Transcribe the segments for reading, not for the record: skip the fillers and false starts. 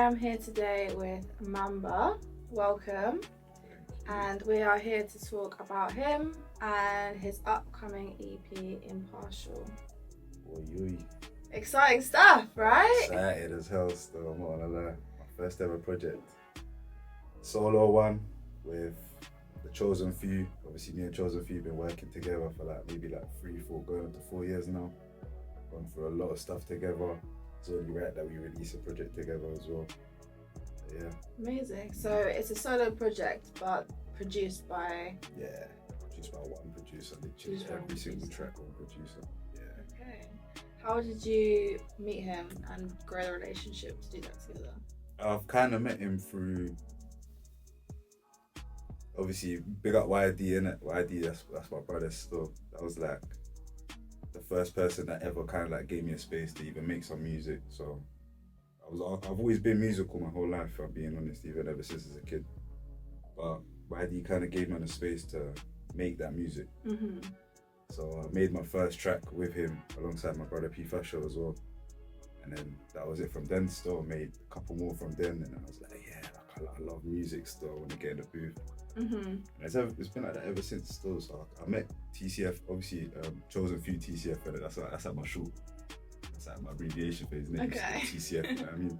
am here today with MAMBA. Welcome. And we are here to talk about him and his upcoming EP, Impartial. Oy. Exciting stuff, right? Excited as hell still, I'm not gonna lie. My first ever project. Solo one with the Chosen Few. Obviously me and Chosen Few been working together for maybe 3-4, going up to 4 years now. Gone through a lot of stuff together. It's only right that we release a project together as well. But yeah. Amazing. So it's a solo project, but produced by... Yeah, produced by one producer, literally every single track one producer. Yeah. Okay. How did you meet him and grow the relationship to do that together? I've kind of met him through, obviously, big up YD, innit? YD, that's my brother still. That was the first person that ever kind of gave me a space to even make some music. So I've always been musical my whole life, if I'm being honest, even ever since as a kid. But YD kind of gave me the space to make that music. Mm-hmm. So I made my first track with him alongside my brother Impartial as well. And then that was it from then. Still made a couple more from then, and I was like, yeah, I love music still. I want to get in the booth. Mm-hmm. And it's been like that ever since still. So I met TCF, obviously Chosen Few TCF, but that's like my short. That's like my abbreviation for his name. Okay. TCF, you know what I mean?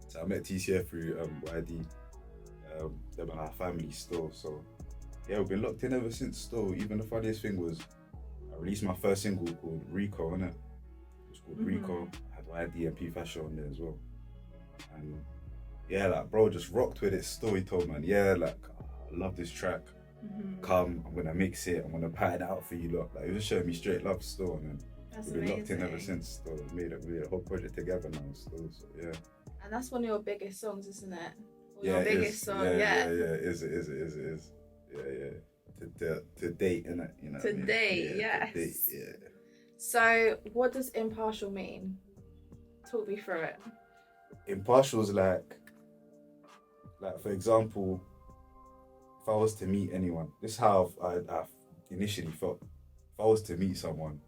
So I met TCF through YD. They're my family still. So yeah, we've been locked in ever since still. Even the funniest thing was I released my first single called Rico, innit? It was called Rico. I had YD and Impartial on there as well. And yeah, bro just rocked with it still. He told man, yeah, I love this track. Come, I'm gonna mix it, I'm gonna pat it out for you lot. He was just showing me straight love still, and That's we've been amazing. locked in ever since still. We made a whole project together now still, so yeah. And that's one of your biggest songs, isn't it? Or Yeah, your it biggest is. song, Yeah, it is. Yeah. To date, innit? You know what I mean? date, Yeah, yes. to date, yeah. So what does impartial mean? Talk me through it. Impartial is like for example, if I was to meet anyone, this is how I've initially felt. If I was to meet someone,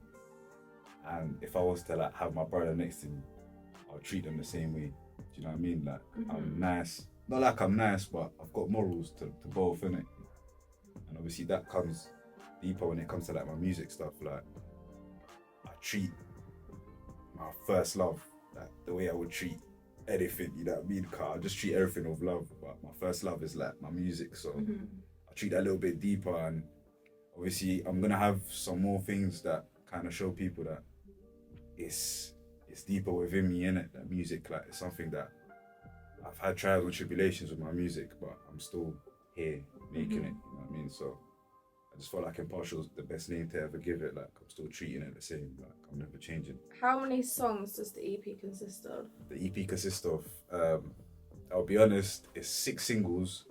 and if I was to have my brother next to me, I'll treat them the same way. Do you know what I mean? I'm nice. Not like I'm nice, but I've got morals to both, innit? And obviously that comes deeper when it comes to my music stuff. I treat my first love the way I would treat anything, you know what I mean? Cause I just treat everything with love, but my first love is my music, so I treat that a little bit deeper. And obviously I'm gonna have some more things that kind of show people that it's deeper within me, innit? That music, it's something that I've had trials and tribulations with my music, but I'm still here making it, you know what I mean? So I just felt like Impartial is the best name to ever give it. I'm still treating it the same, I'm never changing. How many songs does the EP consist of? The EP consists of, I'll be honest, it's 6 singles,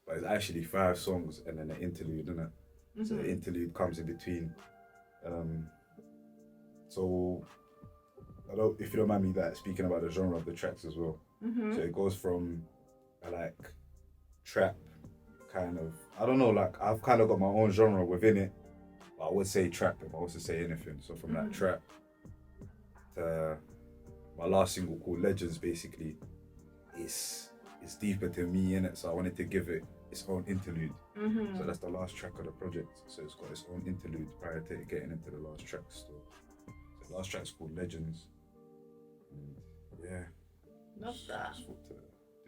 but it's actually 5 songs and then an interlude, isn't it? So the interlude comes in between. So I don't, if you don't mind me speaking about the genre of the tracks as well. So it goes from trap kind of, I don't know, I've kind of got my own genre within it, but I would say trap if I was to say anything. So from that trap to my last single called Legends, basically, it's deeper to me, innit? So I wanted to give it its own interlude. So that's the last track of the project. So it's got its own interlude prior to getting into the last track still. So the last track's called Legends. And yeah. Love that. Just thought to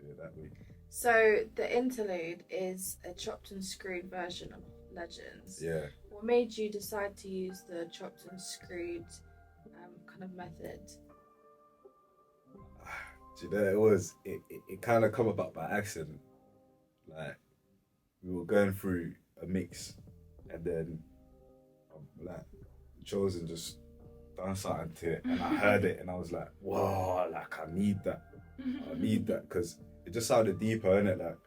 do it that way. So the interlude is a chopped and screwed version of Legends. Yeah. What made you decide to use the chopped and screwed kind of method? Do you know, it kind of come about by accident. We were going through a mix, and then Chosen just done something to it, and I heard it, and I was like, whoa, I need that. I need that, because it just sounded deeper, innit?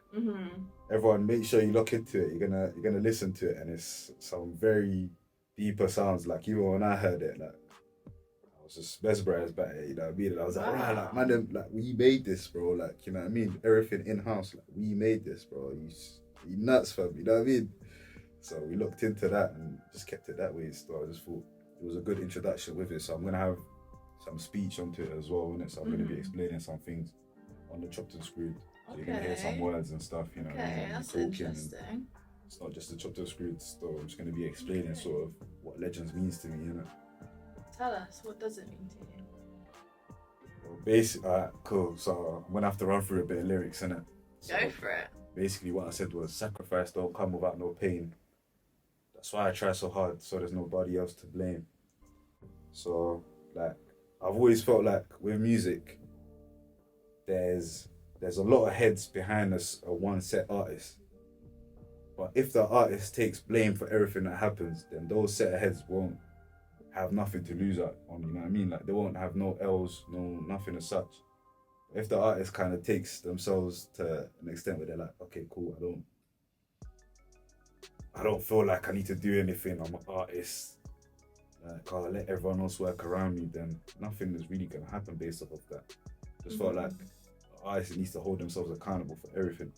Everyone, make sure you look into it. You're gonna listen to it, and it's some very deeper sounds. Even when I heard it, I was just mesmerized by it. You know what I mean? And I was like, right, man, we made this, bro. You know what I mean? Everything in house, we made this, bro. You nuts, fam. You know what I mean? So we looked into that and just kept it that way. So I just thought it was a good introduction with it. So I'm gonna have some speech onto it as well, innit? So I'm gonna be explaining some things on the chopped and screwed. So you're gonna hear some Okay. words and stuff, you know. Okay, and that's talking and interesting. it's not just the chopped and screwed store. I'm just gonna be explaining sort of what legends means to me, you know. Tell us, what does it mean to you? Well, basically, cool. So I'm gonna have to run through a bit of lyrics, innit? So Go for it. basically, what I said was sacrifice don't come without no pain. That's why I try so hard, so there's nobody else to blame. So like, I've always felt like with music, there's a lot of heads behind us, a one set artist. But if the artist takes blame for everything that happens, then those set of heads won't have nothing to lose out on, you know what I mean? Like they won't have no L's, no nothing as such. If the artist kind of takes themselves to an extent where they're like, okay, cool, I don't feel like I need to do anything, I'm an artist. Like, I'll let everyone else work around me, then nothing is really gonna happen based off of that. Just felt like artists needs to hold themselves accountable for everything.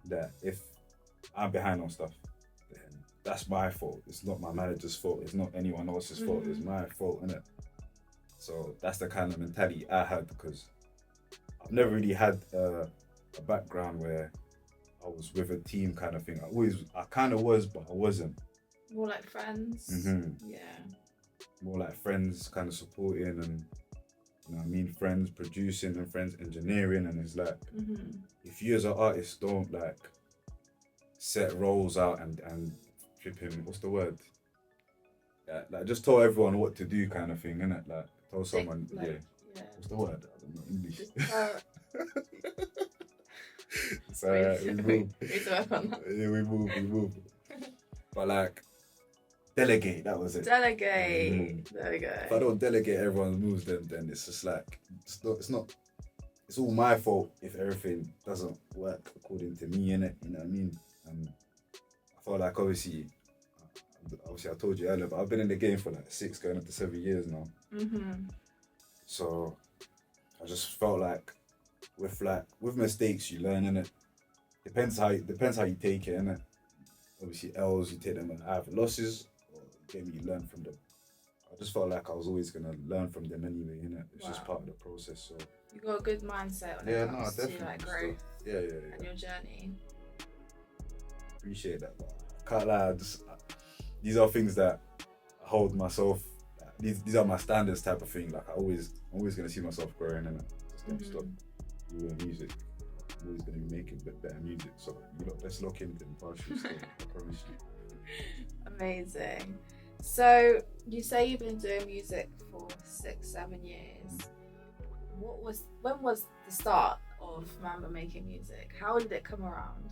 That if I'm behind on stuff, then that's my fault. It's not my manager's fault. It's not anyone else's fault. It's my fault, innit? So that's the kind of mentality I had because I've never really had a background where I was with a team kind of thing. I kind of was, but I wasn't. More like friends. Yeah. More like friends kind of supporting and, you know what I mean, friends producing and friends engineering. And it's like, if you as an artist don't like set roles out and flipping, what's the word? Yeah, like just tell everyone what to do kind of thing, innit? Like tell someone, yeah. What's the word? I don't know English. It's alright, we move. Yeah, we move. But like, delegate, that was it. Delegate. There we go. If I don't delegate everyone's moves, then it's just like, it's all my fault if everything doesn't work according to me, innit? You know what I mean? And I felt like obviously I told you earlier, but I've been in the game for like 6 going up to 7 years now. So I just felt like with mistakes you learn, innit? Depends how you take it, innit? Obviously L's you take them and either losses or maybe you learn from them. I just felt like I was always gonna learn from them anyway, innit? It's just part of the process. So you got a good mindset when it comes to like growth. Yeah. And your journey. Appreciate that, but I can't lie. These are things that I hold myself. These are my standards type of thing. Like I'm always gonna see myself growing, and just don't stop doing music. I'm always gonna be making better music. So let's lock into Impartial. I promise you. Amazing. So you say you've been doing music for 6-7 years. When was the start of MAMBA making music? How did it come around?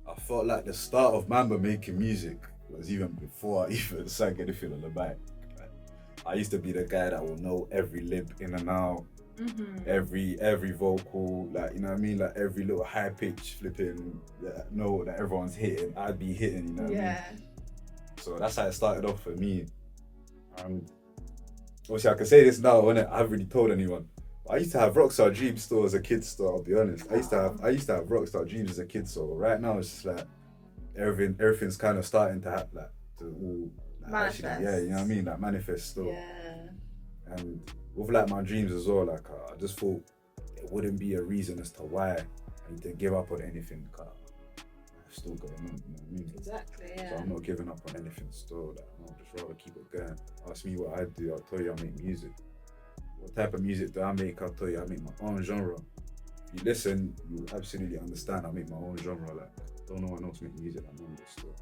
I felt like the start of MAMBA making music was even before I even sang anything on the mic. Like, I used to be the guy that will know every lip in and out, every vocal, like, you know what I mean, like every little high pitch flipping note that everyone's hitting, I'd be hitting, you know what I mean? So that's how it started off for me. Obviously I can say this now, innit? I haven't really told anyone. I used to have Rockstar Dreams still as a kid still, I'll be honest. I used to have Rockstar Dreams as a kid, so right now it's just like everything's kind of starting to happen, like to all like, manifest. Actually, yeah, you know what I mean? Like manifest still. Yeah. And with like my dreams as well, like I just thought there wouldn't be a reason as to why I need to give up on anything. I've still going on, you know what I mean? Exactly, yeah. So I'm not giving up on anything still. Like, I'll just rather keep it going. Ask me what I do, I'll tell you I make music. What type of music do I make? I'll tell you I make my own genre. If you listen, you'll absolutely understand I make my own genre. Like, don't no one else make music like MAMBA still.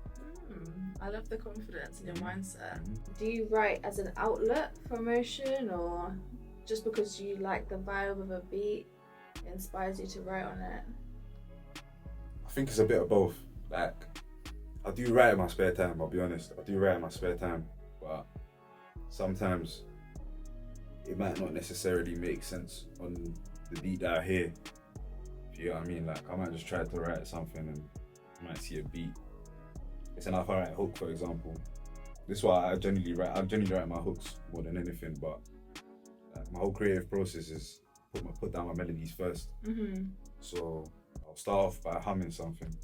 I love the confidence in your mindset. Do you write as an outlet for emotion, or just because you like the vibe of a beat inspires you to write on it? I think it's a bit of both. Like, I do write in my spare time, I'll be honest. I do write in my spare time, but sometimes it might not necessarily make sense on the beat that I hear. If you know what I mean? Like, I might just try to write something and I might see a beat. It's enough if I write a hook, for example. This is why I generally write my hooks more than anything, but like, my whole creative process is put down my melodies first. So I'll start off by humming something.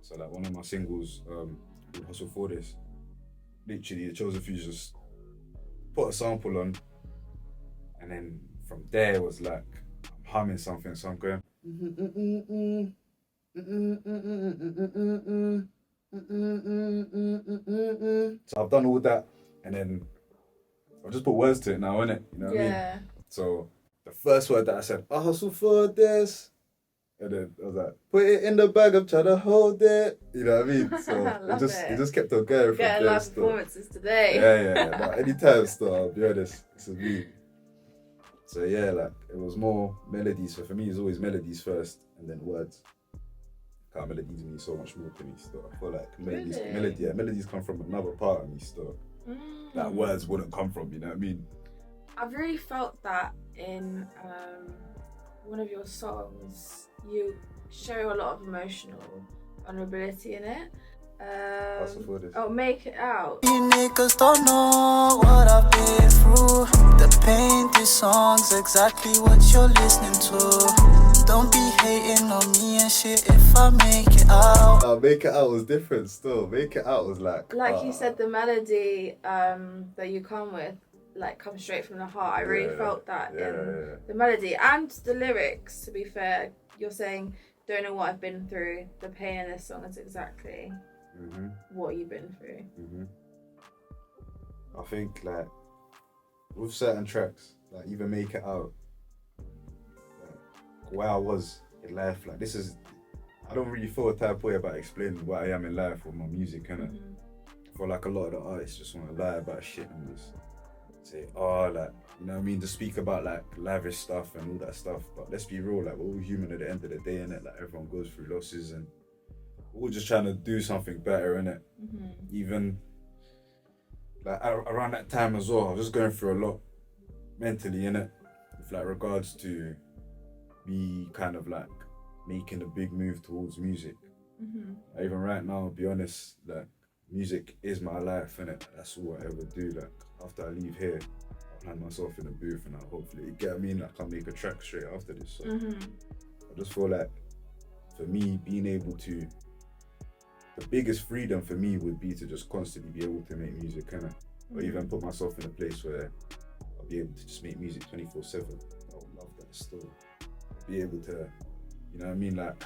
So like one of my singles, called Hustle For This, literally the chosen few just put a sample on and then from there it was like I'm humming something, so I'm going. So I've done all that, and then I've just put words to it now, innit? You know what I mean? Yeah. So the first word that I said, I hustle for this. And then I was like, put it in the bag, I'm trying to hold it. You know what I mean? So it just kept on going from Getting there. live performances today. Yeah. No, anytime still, I'll be honest. It's a me. So yeah, like it was more melodies. So for me, it's always melodies first and then words. Melodies mean so much more to me still. I feel like melodies come from another part of me still. That words wouldn't come from, you know what I mean? I've really felt that in one of your songs. You show a lot of emotional vulnerability in it. Make It Out. You niggas don't know what I've been through. The pain, this song's exactly what you're listening to. Don't be hating on me and shit if I make it out. Make It Out was different still. Make It Out was like you said, the melody that you come with comes straight from the heart. I really felt that in the melody and the lyrics. To be fair, you're saying, don't know what I've been through. The pain in this song is exactly what you've been through. I think like with certain tracks, like even Make It Out, like, where I was in life, like this is, I don't really feel a type of way about explaining what I am in life with my music, innit? I feel like a lot of the artists just want to lie about shit and just say, like, you know what I mean, to speak about like lavish stuff and all that stuff, but let's be real, like we're all human at the end of the day, innit? Like everyone goes through losses and we're all just trying to do something better, innit? Even like around that time as well, I was just going through a lot mentally, innit? With like regards to me kind of like making a big move towards music. Even right now, I'll be honest, like music is my life, innit? That's all I ever do. Like after I leave here, I'll find myself in the booth and I'll hopefully, you get what I mean? Like I'll make a track straight after this. So I just feel like for me, being able to, the biggest freedom for me would be to just constantly be able to make music, innit? Or even put myself in a place where I'll be able to just make music 24/7. I would love that still. Be able to, you know what I mean, like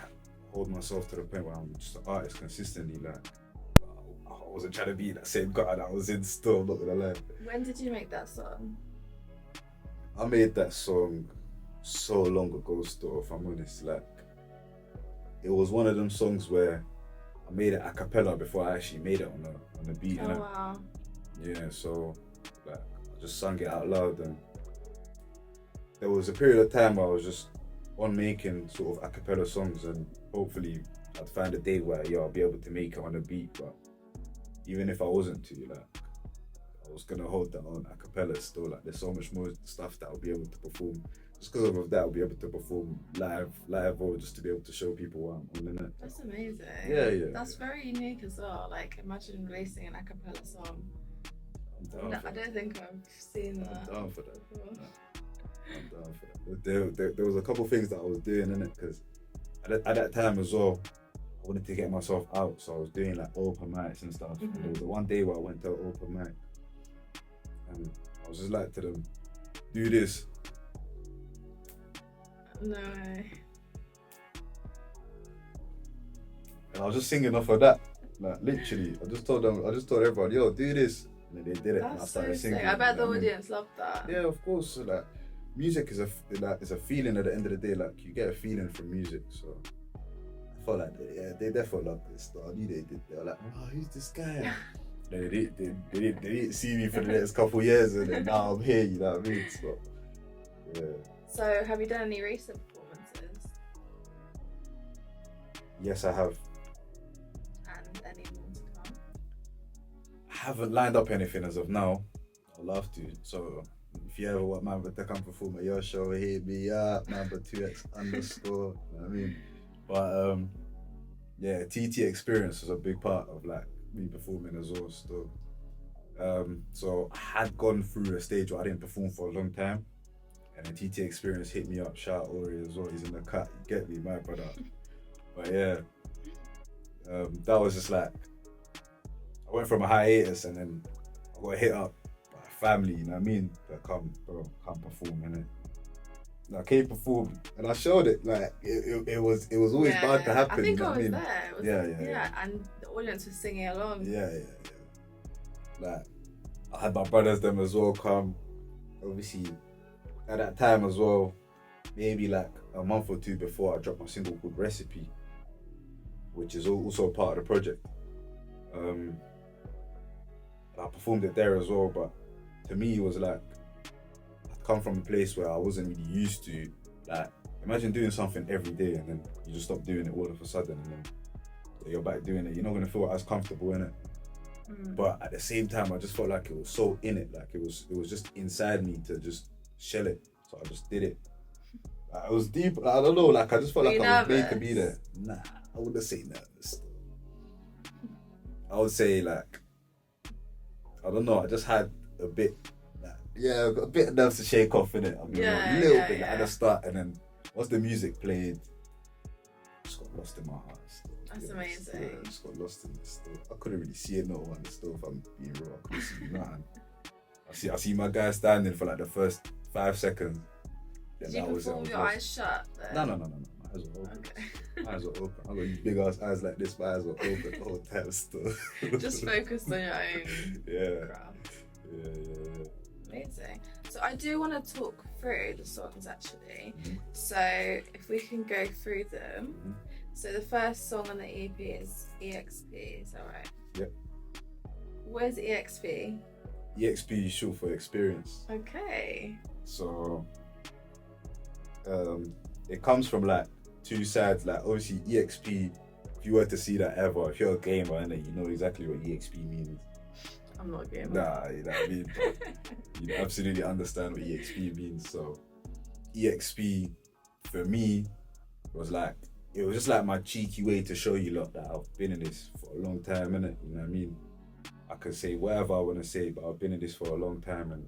hold myself to the point where I'm just an artist consistently. Like I wasn't trying to be that same guy that I was in still, I'm not gonna lie. When did you make that song? I made that song so long ago still, if I'm honest. Like it was one of them songs where I made it a cappella before I actually made it on the beat. Oh wow. Yeah, so like I just sung it out loud, and there was a period of time where I was just on making sort of a cappella songs, and hopefully I'd find a day where I'll be able to make it on a beat. But even if I wasn't to, like I was gonna hold that on a cappella still. Like there's so much more stuff that I'll be able to perform. Just because of that, I'll be able to perform live, or just to be able to show people what I'm on, innit? That's amazing. Yeah. That's very unique as well. Like imagine releasing an a cappella song. I don't think I've seen that. I'm down for that. I'm down for that. There was a couple things that I was doing, innit? Because at that time as well, I wanted to get myself out, so I was doing like open mics and stuff. And there was one day where I went to an open mic, and I was just like to them, do this. No way. And I was just singing off of that. Like literally, I just told everyone, yo, do this. And then they did it. That's and I started singing. sick. I bet the audience loved that. Yeah, of course. So, like music is a feeling at the end of the day. Like you get a feeling from music. So I felt like they definitely loved this. So I knew they did. They were like, oh, who's this guy? They didn't see me for the next couple of years, and then now I'm here. You know what I mean? So yeah. So have you done any recent performances? Yes, I have. And any more to come? I haven't lined up anything as of now. I'd love to. So if you ever want MAMBA to come perform at your show, hit me up, MAMBA2X_. You know what I mean? But yeah, TT experience was a big part of like me performing as well still. So I had gone through a stage where I didn't perform for a long time. And the TT experience hit me up. Shout out Ori as well. He's in the cut. You get me, my brother. But yeah, that was just like, I went from a hiatus and then I got hit up by family, you know what I mean? That come perform, innit? Like, K performed, and I showed it. Like, it was always bound to happen. I think you know I what was mean? there. It was, Yeah. And the audience was singing along. Yeah. Like, I had my brothers them as well come. Obviously, at that time as well, maybe like a month or two before, I dropped my single called Recipe, which is also part of the project. I performed it there as well, but to me, it was like, I'd come from a place where I wasn't really used to, like, imagine doing something every day and then you just stop doing it all of a sudden, and then you're back doing it. You're not going to feel as comfortable in it. But at the same time, I just felt like it was so in it, like it was just inside me to just shell it. So I just did it. Like, it was deep. I don't know. Like, I just felt like I was made to be there. Nah, I wouldn't say nervous. I would say, like, I don't know. I just had a bit, like, a bit of nerves to shake off in it. I mean, a little bit at the start, and then once the music played, I just got lost in my heart. That's amazing. I just got lost in it still. I couldn't really see it no one still, if I'm being real. I couldn't see nothing. I see my guy standing for like the first 5 seconds. Did you perform with your eyes shut then? No. My eyes were open. Okay. My eyes were open. I got these big ass eyes like this. My eyes were open the whole time still. Just focused on your own craft. Yeah. Amazing. So I do want to talk through the songs actually. Mm-hmm. So if we can go through them. Mm-hmm. So the first song on the EP is EXP, is that right? Yep. Where's EXP? EXP is short for experience. Okay. So it comes from like two sides. Like, obviously EXP, if you were to see that ever, if you're a gamer, and you know exactly what EXP means. I'm not a gamer. Nah, you know what I mean? You absolutely understand what EXP means. So EXP for me was like, it was just like my cheeky way to show you lot that I've been in this for a long time, innit? You know what I mean? I can say whatever I want to say, but I've been in this for a long time, and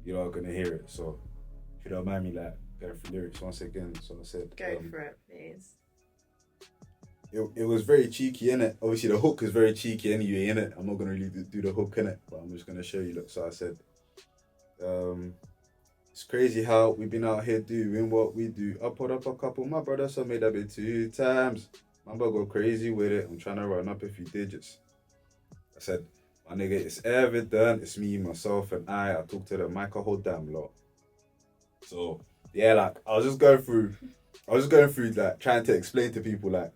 you're not gonna hear it. So if you don't mind me, like, going through lyrics once again. So I said, go for it, please. It was very cheeky, innit? Obviously the hook is very cheeky anyway, innit? I'm not gonna really do the hook, innit? But I'm just gonna show you. Look, so I said, it's crazy how we've been out here doing what we do. I put up a couple, my brother, so made that bit 2 times. MAMBA go crazy with it. I'm trying to run up a few digits. I said, my nigga, it's evident. It's me, myself, and I talk to the mic a whole damn lot. So yeah, like, I was just going through, like, trying to explain to people, like,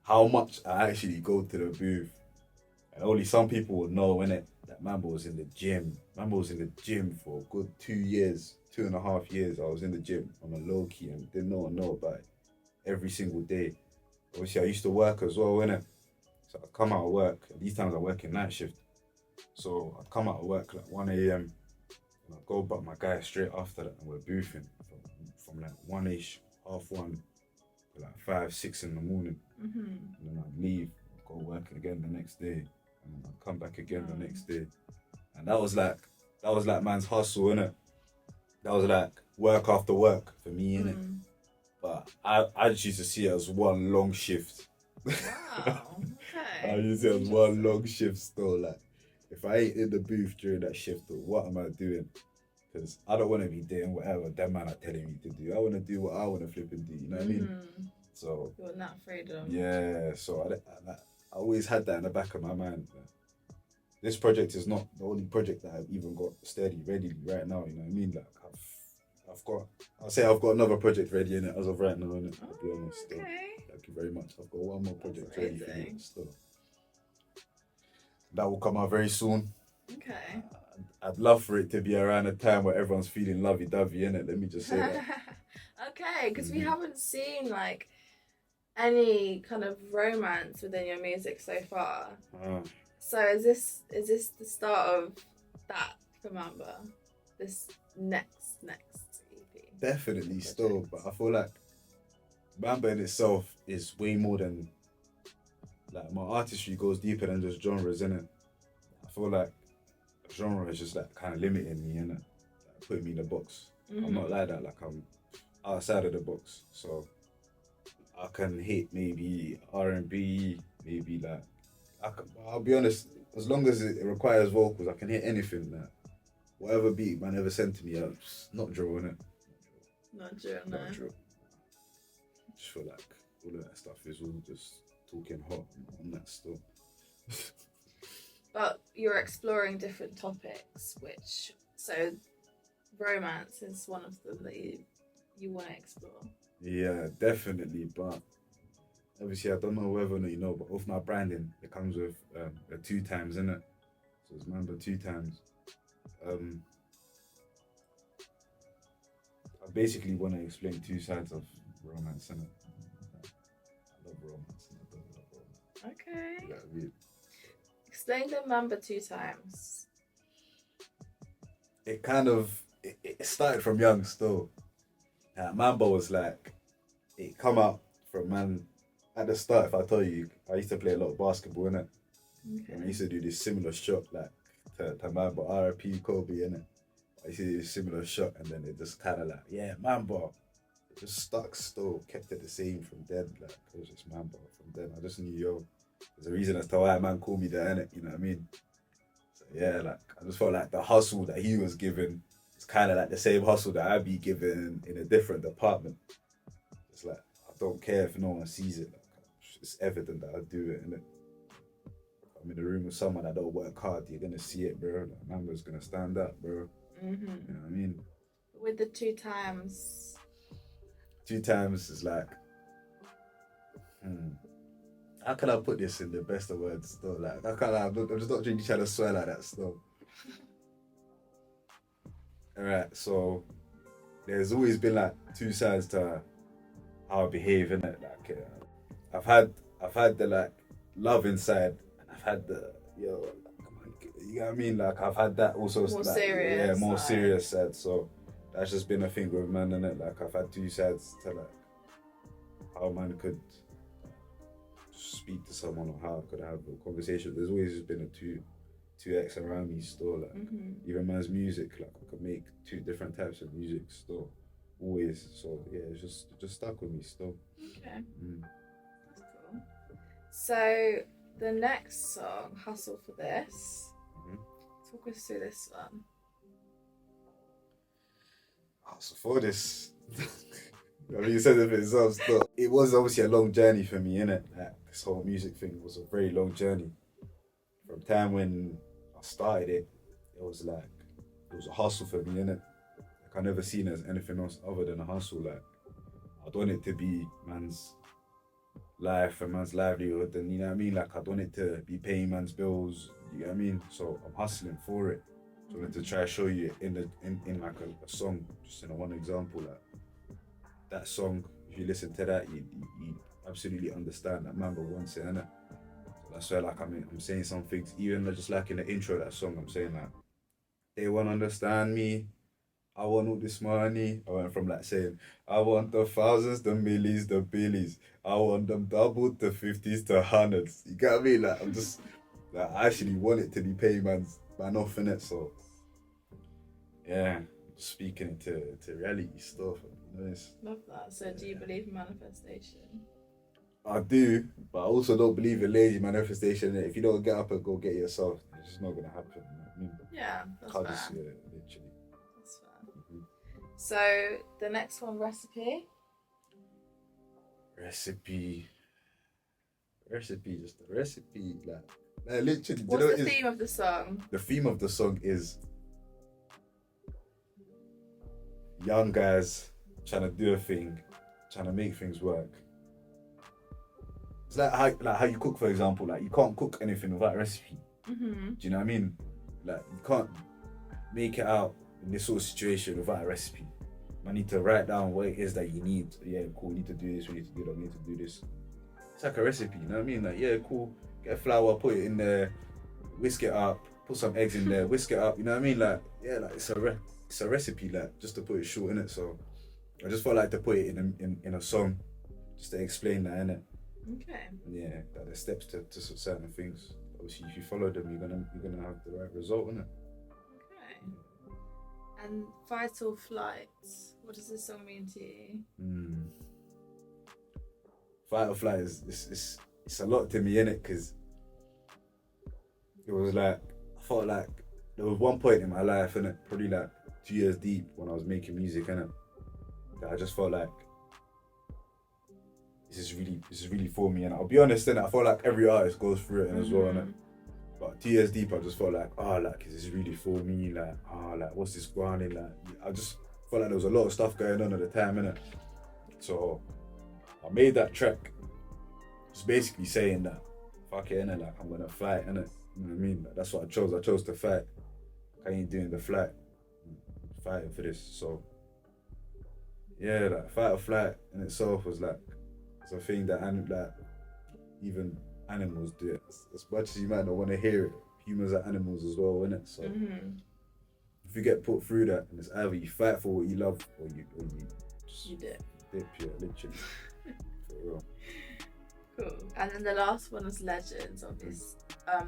how much I actually go to the booth. And only some people would know, innit, that MAMBA was in the gym. MAMBA was in the gym for a good 2 years, 2.5 years. I was in the gym on a low key and didn't know about it every single day. Obviously, I used to work as well, innit? So I'd come out of work, and these times I work in night shift. So I'd come out of work like 1 a.m. and I'd go back my guy straight after that, and we're boofing from like 1-ish, 1:30 to like 5, 6 in the morning. Mm-hmm. And then I'd leave, go work again the next day, and then I'd come back again the next day. And that was like man's hustle, innit? That was like work after work for me, innit? But I just used to see it as one long shift. Wow, okay. I used to see it as one long shift still. Like, if I ain't in the booth during that shift, what am I doing? Because I don't want to be doing whatever them man are telling me to do. I want to do what I want to flip and do, you know what I mean? So, you want that freedom. Yeah, so I always had that in the back of my mind. This project is not the only project that I've even got steady, ready right now, you know what I mean? Like, I've got another project ready in it as of right now, innit? I'll be honest. Okay. Thank you very much. I've got one more project ready for you still. That will come out very soon. Okay. I'd love for it to be around a time where everyone's feeling lovey-dovey, innit? Let me just say that. Okay, because we haven't seen like any kind of romance within your music so far. So is this the start of that for MAMBA? This next EP? Definitely still, but I feel like MAMBA in itself is way more than, like, my artistry goes deeper than just genres, innit? I feel like genre is just like kind of limiting me, innit? Like, putting me in a box. I'm not like that, like, I'm outside of the box. So I can hit maybe R&B, maybe like, I'll be honest, as long as it requires vocals, I can hit anything. Like, whatever beat man ever sent to me, I'm just not drawing it. Not drill, no. Not drill. Just feel like all of that stuff is all just talking hot on that stuff. But you're exploring different topics, so romance is one of them that you want to explore. Yeah, definitely. But obviously, I don't know whether or not you know, but with my branding, it comes with a 2 times, innit? So it's MAMBA 2 times. I basically want to explain 2 sides of romance, innit? I love romance, and I don't love romance. Okay. Yeah, really. Explain the MAMBA 2 times. It kind of it started from young still. MAMBA was like, it come out from man at the start. If I tell you, I used to play a lot of basketball, innit? Okay. And I used to do this similar shot like to MAMBA, RIP Kobe, innit? I used to do this similar shot, and then it just kind of like, yeah, MAMBA. It just stuck still, kept it the same from then. Like, it was just MAMBA from then. I just knew, yo, there's a reason as to why a man called me that, innit? You know what I mean? So yeah, like, I just felt like the hustle that he was giving is kind of like the same hustle that I'd be given in a different department. It's like, I don't care if no one sees it. Like, it's evident that I do it, innit? I'm in the room with someone that don't work hard, you're gonna see it, bro. Like, MAMBA's gonna stand up, bro. Mm-hmm. You know what I mean? With the 2 times. 2 times is like, how can I put this in the best of words still? Like, I'm just not really trying to swear like that still. Alright, so there's always been like 2 sides to how I behave, innit? Like, I've had the like love inside, and I've had the come on, you know what I mean? Like, I've had that also, More like, serious yeah, more side. serious side. So that's just been a thing with man, innit? Like, I've had 2 sides to like how a man could speak to someone, or how I could have a conversation. There's always just been a 2x around me still. Like, even man's music, like, I could make 2 different types of music still, always. So yeah, it's just stuck with me still. Okay. That's cool. So the next song, Hustle for This. Talk us through this one. So for this, I mean, you said it for itself still. It was obviously a long journey for me, innit? Like, this whole music thing was a very long journey. From time when I started it, it was a hustle for me, innit? Like, I never seen it as anything else other than a hustle. Like, I don't want it to be man's life and man's livelihood, and you know what I mean? Like, I don't want it to be paying man's bills, you know what I mean? So I'm hustling for it. So I wanted to try to show you in like a song, just in one example, like that song. If you listen to that, you absolutely understand that MAMBA wants it, innit? So that's why, like, I'm saying some things, even just like in the intro of that song, I'm saying like, they won't understand me. I want all this money. I went from like saying, I want the thousands, the millies, the billies. I want them doubled to 50s to 100s. You get what I mean? Like, I'm just, like, I actually want it to be paying man off in it. So yeah, just speaking to reality stuff. You know, Love that. So do you believe in manifestation? I do, but I also don't believe in lazy manifestation. If you don't get up and go get it yourself, it's just not gonna happen. You know what I mean? Yeah, that's Can't fair. just, yeah, literally. That's fair. So the next one, Recipe. Recipe, just a recipe, like literally. What's you know the theme of the song? The theme of the song is young guys trying to do a thing, trying to make things work. It's like how you cook, for example. Like, you can't cook anything without a recipe. Do you know what I mean? Like, you can't make it out in this sort of situation without a recipe. I need to write down what it is that you need. Yeah, cool, we need to do this, we need to do that, we need to do this. It's like a recipe, you know what I mean? Like, yeah, cool, get flour, put it in there, whisk it up, put some eggs in there, whisk it up, you know what I mean? Like, yeah, like, it's a recipe, like, just to put it short, innit? So I just felt like to put it in a song, just to explain that, innit? Okay. Yeah, that there's steps to certain things. Obviously, if you follow them, you're gonna have the right result, innit? Okay. And Fight or Flight. What does this song mean to you? Fight or Flight is it's a lot to me, innit? Because it was like, I felt like there was one point in my life, innit? Probably like 2 years deep when I was making music, innit? that I just felt like this is really for me. And I'll be honest, then I felt like every artist goes through it as well. Innit? But 2 years deep, I just felt like, like, is this really for me? Like, like, what's this grinding? Like, I just felt like there was a lot of stuff going on at the time, innit? So I made that track, just basically saying that, fuck it, innit? Like, I'm gonna fight, innit? You know what I mean? Like, that's what I chose. I chose to fight. I ain't doing the flight. I'm fighting for this. So yeah, like, fight or flight in itself was like, it's a thing that like even animals do it. As much as you might not want to hear it, humans are animals as well, innit? So if you get put through that, and it's either you fight for what you love or you just dip. Yeah, literally. For real. Cool. And then the last one was Legends, obviously.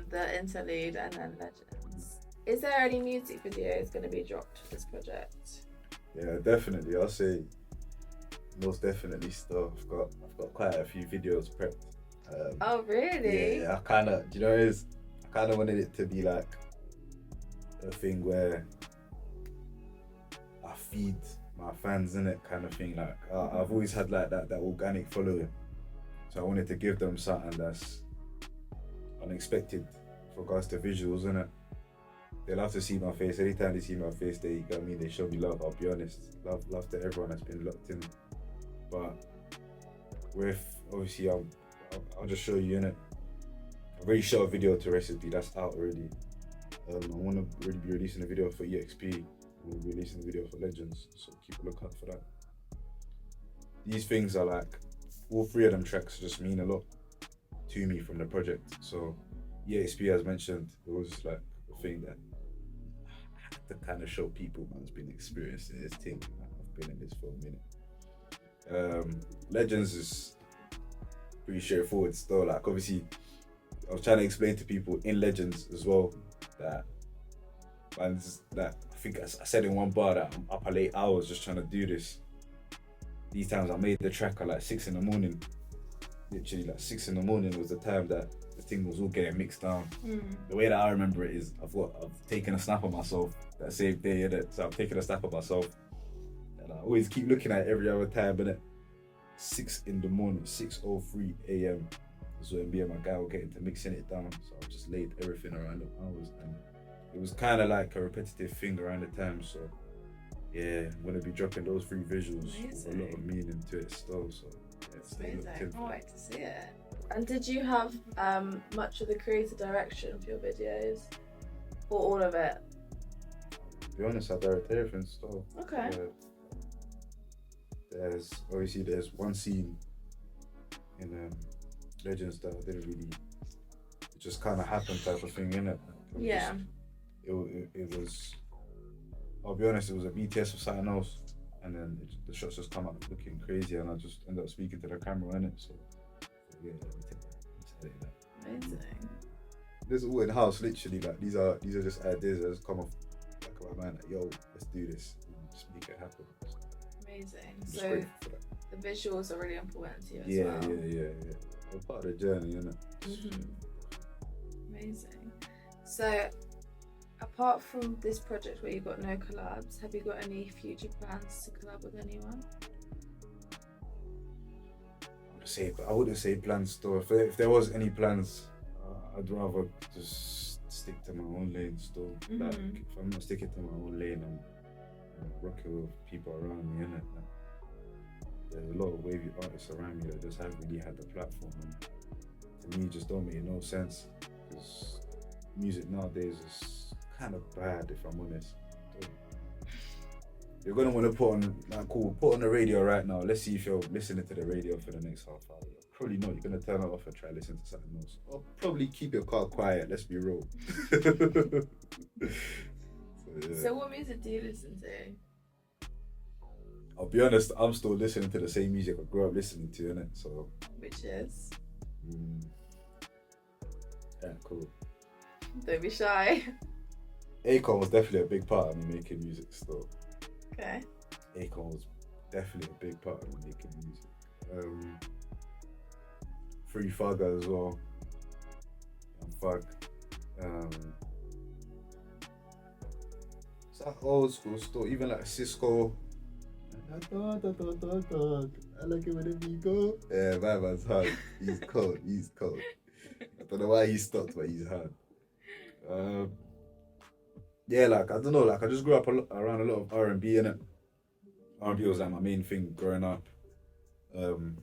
The interlude and then Legends. Is there any music videos going to be dropped for this project? Yeah, definitely. I'll say most definitely still. I've got quite a few videos prepped. Oh really? Yeah, I kind of, do you know what it is? I kind of wanted it to be like a thing where I feed my fans in it, kind of thing. Like I've always had like that organic following, so I wanted to give them something that's unexpected with regards to visuals, innit? They love to see my face. Anytime they see my face, they show me love. I'll be honest, love to everyone that's been locked in. But with obviously, I'll just show you, innit? I've already shot a video to Recipe, that's out already. I want to really be releasing a video for EXP. We'll be releasing a video for Legends, so keep a lookout for that. These things are like, all three of them tracks just mean a lot to me from the project. So EXP, as mentioned, it was just like a thing that I had to kind of show people, man's been experiencing this thing. I've been in this for a minute. Legends is pretty straightforward still. Like, obviously, I was trying to explain to people in Legends as well that, man's, that I think I said in one bar that I'm up at late hours just trying to do this. These times I made the track at like 6 in the morning. Literally, like 6 in the morning was the time that the thing was all getting mixed down. The way that I remember it is I've taken a snap of myself that same day, innit? So I'm taking a snap of myself, and I always keep looking at it every other time, innit? 6 in the morning, 6:03 a.m. is when me and my guy were getting to mixing it down. So I just laid everything around the hours, and it was kind of like a repetitive thing around the time. So yeah, I'm gonna be dropping those 3 visuals with a lot of meaning to it still. So yeah, stay locked in. I can't wait to see it. And did you have much of the creative direction for your videos, or all of it? To be honest, I direct everything still. Okay. There's one scene in Legends that I didn't really, it just kind of happened type of thing, innit? Yeah. It was, I'll be honest, it was a BTS of something else, and then the shots just come out looking crazy, and I just ended up speaking to the camera, innit? So yeah, amazing. This is all in house, literally. Like these are just ideas that just come off back of my mind. Like, yo, let's do this, and just make it happen. Amazing. So the visuals are really important to you as well. Yeah. They're part of the journey, isn't it? Amazing. So apart from this project where you've got no collabs, have you got any future plans to collab with anyone? I wouldn't say plans still. If there was any plans, I'd rather just stick to my own lane still. Like, if I'm not sticking to my own lane, I'm rocking with people around me, innit? There's a lot of wavy artists around me that just haven't really had the platform, and to me, just don't make no sense, because music nowadays is kind of bad, if I'm honest. You're gonna want to put on the radio right now. Let's see if you're listening to the radio for the next half hour. Probably not. You're gonna turn it off and try listening to something else. Or probably keep your car quiet. Let's be real. So what music do you listen to? I'll be honest, I'm still listening to the same music I grew up listening to, innit? So. Which is? Yeah, cool. Don't be shy. Akon was definitely a big part of me making music still. Okay. Akon was definitely a big part of me making music. Free Fugger as well. Young Fug. It's like old school still, even like Cisco. I like it when it be go. Yeah, my man's hard. He's cold. He's cold. I don't know why he stopped, but he's hard. Yeah, like I don't know, like I just grew up around a lot of R&B, innit? R&B was like my main thing growing up. I've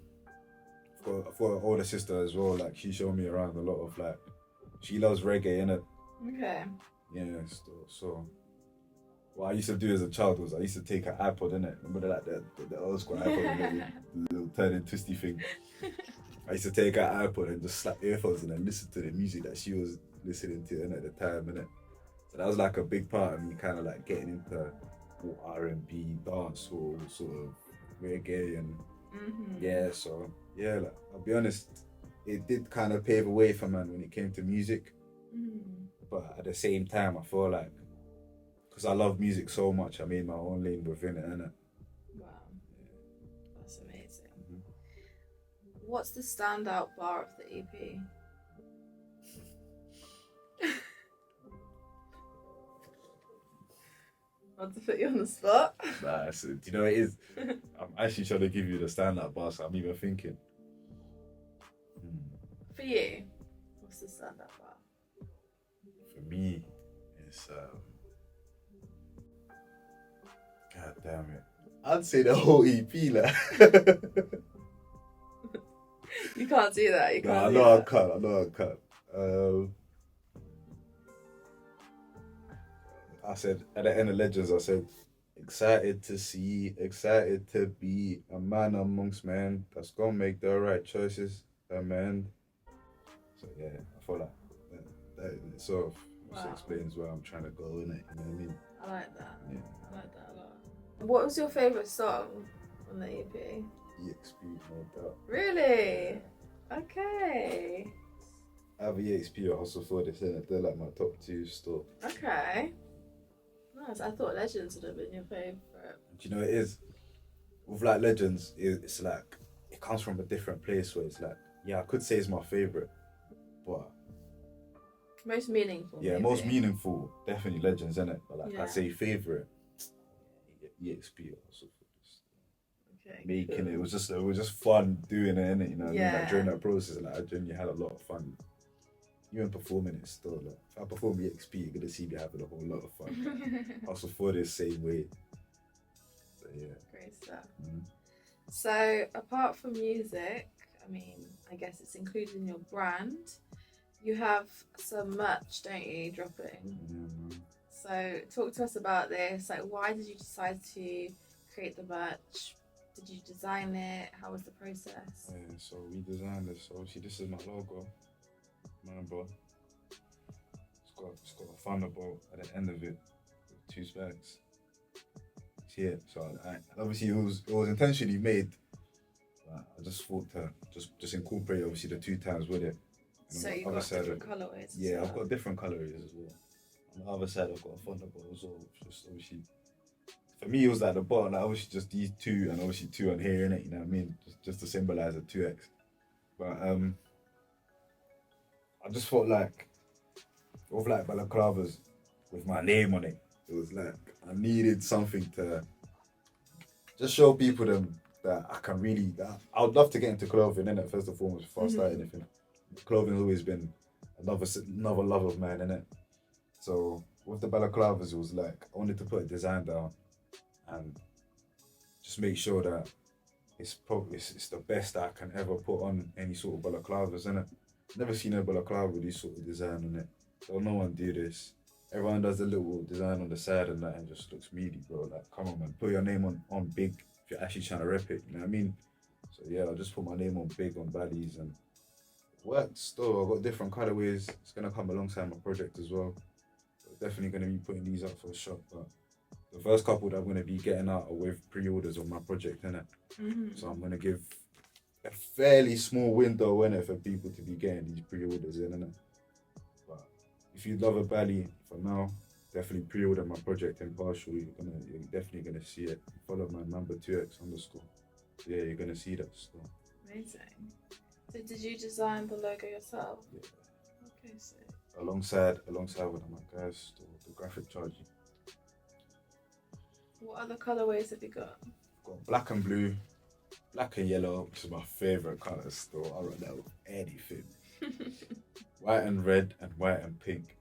got an older sister as well. Like she showed me around a lot of like, she loves reggae, innit? Okay. Yeah, so what I used to do as a child was I used to take an iPod, innit? Remember like the old school iPod, the little turning twisty thing. I used to take an iPod and just slap earphones and then listen to the music that she was listening to at the time, innit? So that was like a big part of me, kind of like getting into R&B, dancehall, sort of reggae, and yeah. So yeah, like, I'll be honest, it did kind of pave a way for man when it came to music. But at the same time, I feel like because I love music so much, I made my own lane within it, innit? Wow, that's amazing. What's the standout bar of the EP? Not to put you on the spot. Nah, so, do you know what it is? I'm actually trying to give you the standout bar, so I'm even thinking. For you, what's the standout bar? For me, it's God damn it. I'd say the whole EP, like. You can't do that. You can't. No, I know I can't. I said at the end of Legends, I said, excited to see, excited to be a man amongst men that's gonna make the right choices, amen. So yeah, I feel like that sort of just explains where I'm trying to go in it. You know what I mean? I like that. Yeah. I like that a lot. What was your favourite song on the EP? EXP, no doubt. Really? Okay. Either EXP or Hustle for this, innit? They're like my top two still. Okay. Nice. I thought Legends would have been your favourite. Do you know what it is? With like Legends, it's like, it comes from a different place where it's like, yeah, I could say it's my favourite, but most meaningful. Yeah, maybe. Most meaningful, definitely Legends, innit? But like, Yeah. I'd say favourite, EXP or Hustle for this. Okay. Making cool. it was just fun doing it, innit? You know what I mean? Like Yeah. during that process, like I genuinely had a lot of fun. Even performing it still, like if I perform EXP, you're gonna see me having a whole lot of fun. Also for this same way. So yeah. Great stuff. Mm-hmm. So apart from music, I mean, I guess it's included in your brand. You have some merch, don't you, dropping? Mm-hmm. So talk to us about this. Like, why did you decide to create the merch? Did you design it? How was the process? Yeah, so we designed this. So obviously this is my logo. MAMBA. It's got a thunderbolt at the end of it with two spikes. Yeah, so obviously it was intentionally made. I just thought to just incorporate obviously the two times with it. And So on the you've other got side different of- colourways. Yeah, I've got different colours as well. On the other side, I've got a thunderbolt as well. Just obviously, for me, it was like the bottom. Like obviously, just these two, and obviously two on here, innit? You know what I mean? Just to symbolise a 2x. But I just felt like, with like balaclavas with my name on it, it was like I needed something to just show people them that I can really. I would love to get into clothing, innit? First and foremost, before I start anything. Clothing's always been another love of mine, innit? So with the balaclavas, it was like I wanted to put a design down and just make sure that it's the best that I can ever put on any sort of balaclavas, innit? Never seen a balaclava with this sort of design on it. So no one do this. Everyone does a little design on the side and that and just looks meaty, bro. Like, come on, man. Put your name on big if you're actually trying to rep it, you know what I mean? So yeah, I'll just put my name on big on valleys and it worked still. I've got different colorways. It's going to come alongside my project as well. So definitely going to be putting these up for a shop. But the first couple that I'm going to be getting out are with pre-orders on my project, innit? So I'm going to give a fairly small window in it for people to be getting these pre-orders in, innit? But if you love a belly for now, definitely pre-order my project Impartial. You're definitely gonna see it. Follow my number 2x_. Yeah, you're gonna see that still. Amazing. So did you design the logo yourself? Yeah. Okay, so Alongside one of my guys, the graphic charge. what other colorways have you got? I've got black and blue, black and yellow, which is my favourite colour still. I run that with anything. White and red and white and pink.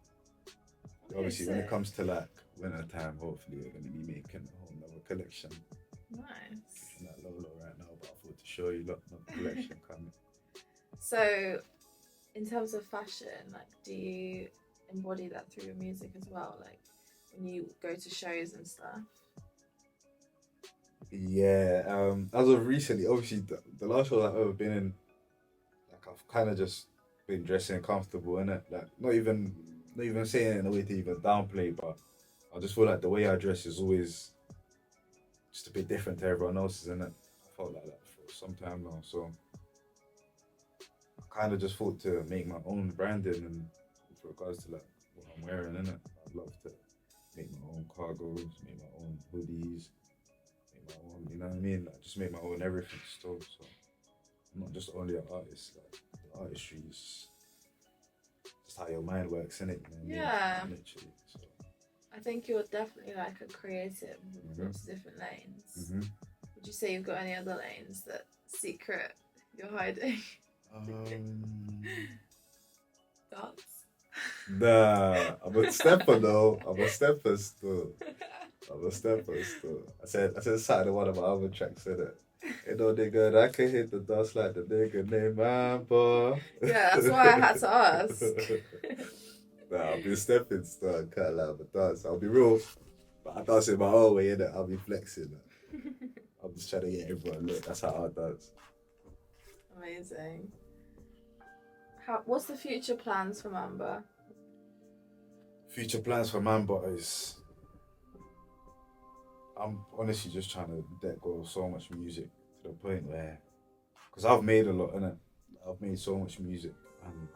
Obviously, when it comes to like winter time, hopefully we're going to be making a whole nother collection. Nice. I'm at Lolo right now, but I thought to show you lot another collection coming. So, in terms of fashion, like, do you embody that through your music as well? Like, when you go to shows and stuff? Yeah, as of recently, obviously the last show I've ever been in, like I've kind of just been dressing comfortable, innit? Like not even saying it in a way to even downplay, but I just feel like the way I dress is always just a bit different to everyone else's, innit? I felt like that for some time now, so I kind of just thought to make my own branding and with regards to like what I'm wearing, innit? I'd love to make my own cargos, make my own hoodies. My own, you know what I mean? Like, just make my own everything still. So I'm not just only an artist. Like the artistry is just how your mind works, innit? You know what I mean? Yeah. Literally. So. I think you're definitely like a creative with lots of different lanes. Would you say you've got any other lanes that secret you're hiding? Dance? Nah, I'm a stepper though. I'm a stepper still. I said something in one of my other tracks, said it. You know, nigga, I can hit the dance like the nigga named MAMBA. Yeah, that's why I had to ask. Nah, I'll be stepping still. I can't lie, but dance. I'll be real, but I dance in my own way, innit? I'll be flexing. I'm just trying to get everyone lit. That's how I dance. Amazing. What's the future plans for MAMBA? Future plans for MAMBA is... I'm honestly just trying to let go of so much music to the point where... Because I've made a lot, innit? I've made so much music and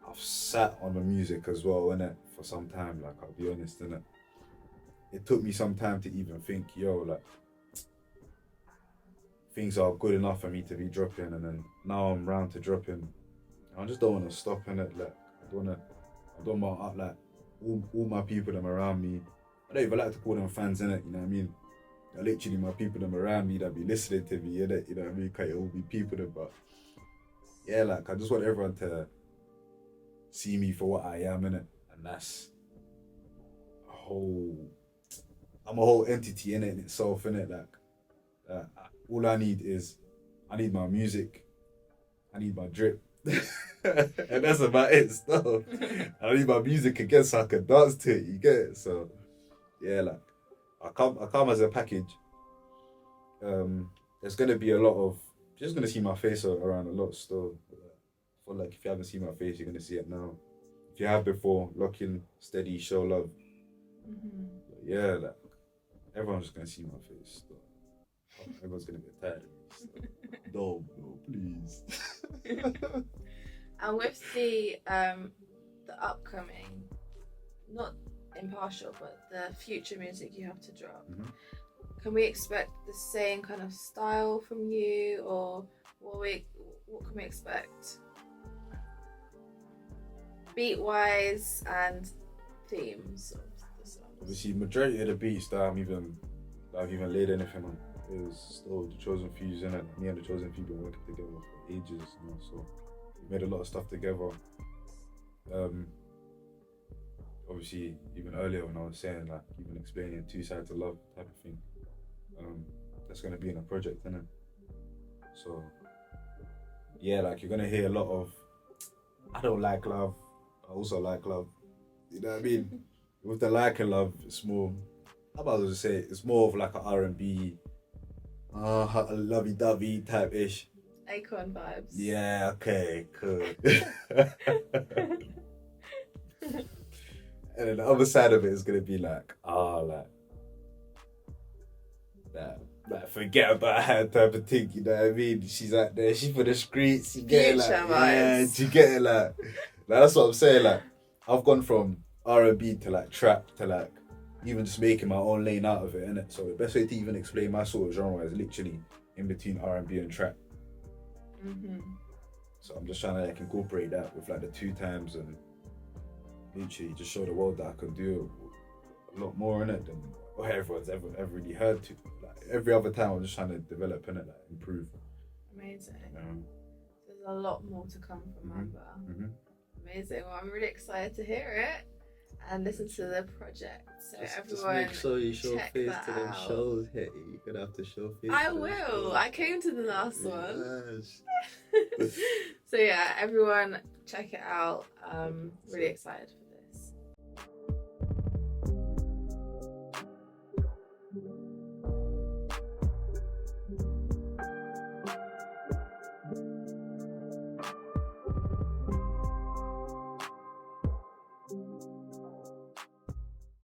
I've sat on the music as well, innit? For some time, like, I'll be honest, innit? It took me some time to even think, yo, like, things are good enough for me to be dropping, and then now I'm round to dropping. I just don't want to stop, innit? Like, I don't want, like, all my people them around me. I don't even like to call them fans, innit? You know what I mean? They're literally my people them around me that be listening to me, innit? You know what I mean? Can't all be people them, but yeah, like, I just want everyone to see me for what I am, innit? And that's I'm a whole entity, innit, in itself, innit? Like, all I need my music, I need my drip, and that's about it, stuff. I need my music again so I can dance to it, you get it? So, yeah, like, I come as a package. There's gonna be a lot of, you're just gonna see my face around a lot still. I feel like if you haven't seen my face, you're gonna see it now. If you have before, lock in, steady, show love. But yeah, like, everyone's just gonna see my face still. Everyone's gonna get tired of me still. No, please. And with the upcoming, not Impartial, but the future music you have to drop, can we expect the same kind of style from you, or what can we expect? Beat-wise and themes of the songs. Obviously, majority of the beats that I've even laid anything on is still the Chosen Few's, innit? Me and the Chosen Few been working together for ages, you know, so we made a lot of stuff together. Obviously, even earlier when I was saying, like, even explaining two sides of love type of thing, that's gonna be in a project, innit? So yeah, like, you're gonna hear a lot of I don't like love, I also like love. You know what I mean? With the like and love, it's more, how about I just say, it's more of like an R&B, lovey-dovey type ish. Acorn vibes. Yeah, okay, cool. And then the other side of it is gonna be like, like forget about her type of thing, you know what I mean? She's out there, she's for the streets, you get it, like, yeah, you get it, like that's what I'm saying, like, I've gone from R&B to like trap to like even just making my own lane out of it, innit? So the best way to even explain my sort of genre is literally in between R&B and trap. So I'm just trying to like incorporate that with like the two times and literally just show the world that I can do a lot more in it than or everyone's ever really heard to. Like every other time, I'm just trying to develop and like improve. Amazing. You know? There's a lot more to come from MAMBA. Mm-hmm. Amazing. Well, I'm really excited to hear it and listen to the project. So Just everyone, make sure you show check face that to them out. shows. Hey, you're gonna have to show face. I to them will. shows. I came to the last one. Yes. So yeah, everyone check it out. Really excited